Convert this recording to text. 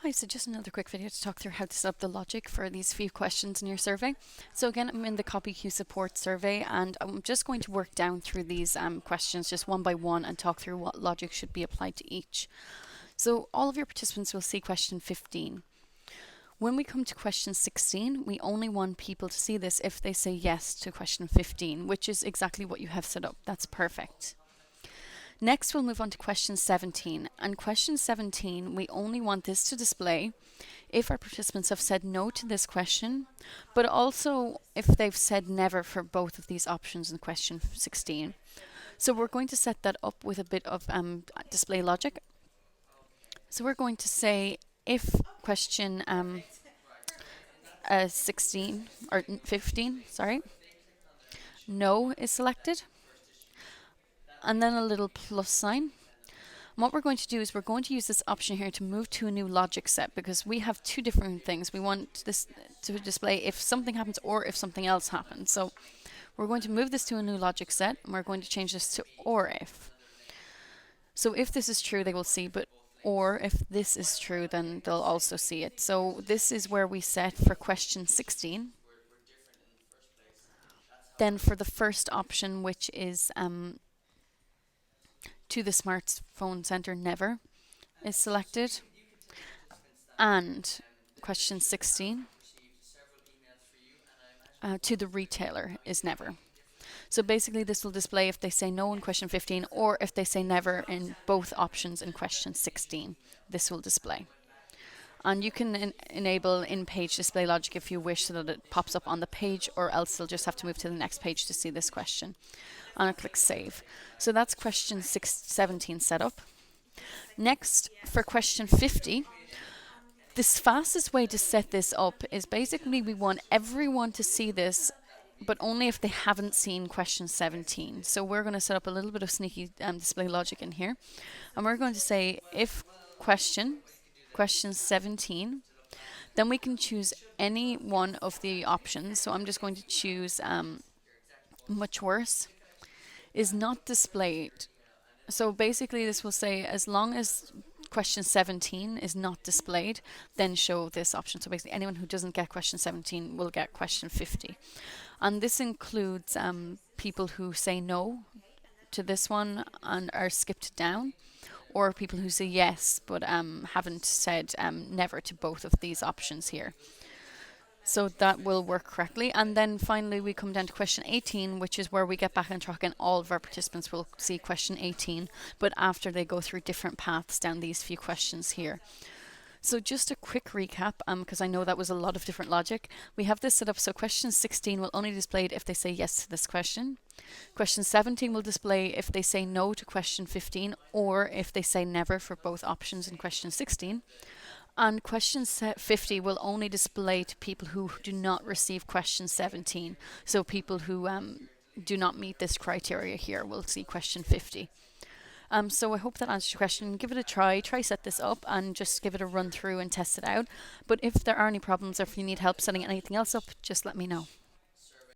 Hi, so just another quick video to talk through how to set up the logic for these few questions in your survey. So again, I'm in the CopyQ support survey and I'm just going to work down through these questions just one by one and talk through what logic should be applied to each. So all of your participants will see question 15. When we come to question 16, we only want people to see this if they say yes to question 15, which is exactly what you have set up. That's perfect. Next, we'll move on to question 17. And question 17, we only want this to display if our participants have said no to this question, but also if they've said never for both of these options in question 16. So we're going to set that up with a bit of display logic. So we're going to say if question 16 or 15, sorry, no is selected, and then a little plus sign. And what we're going to do is we're going to use this option here to move to a new logic set because we have two different things. We want this to display if something happens or if something else happens. So we're going to move this to a new logic set and we're going to change this to or if. So if this is true, they will see, but or if this is true, then they'll also see it. So this is where we set for question 16. Then for the first option, which is to the smartphone center never is selected, and question 16 to the retailer is never. So basically this will display if they say no in question 15 or if they say never in both options in question 16. This will display. And you can enable in-page display logic if you wish so that it pops up on the page, or else you'll just have to move to the next page to see this question. And I'll click save. So that's question 17 set up. Next, for question 50, the fastest way to set this up is basically we want everyone to see this, but only if they haven't seen question 17. So we're going to set up a little bit of sneaky display logic in here. And we're going to say if question 17, then we can choose any one of the options. So I'm just going to choose much worse is not displayed. So basically this will say as long as question 17 is not displayed, then show this option. So basically anyone who doesn't get question 17 will get question 50. And this includes people who say no to this one and are skipped down, or people who say yes but haven't said never to both of these options here. So that will work correctly. And then finally we come down to question 18, which is where we get back on track and all of our participants will see question 18, but after they go through different paths down these few questions here. So just a quick recap, because I know that was a lot of different logic. We have this set up so question 16 will only display it if they say yes to this question. Question 17 will display if they say no to question 15 or if they say never for both options in question 16. And question 50 will only display to people who do not receive question 17. So people who do not meet this criteria here will see question 50. So I hope that answers your question. Give it a try set this up and just give it a run through and test it out. But if there are any problems or if you need help setting anything else up, just let me know.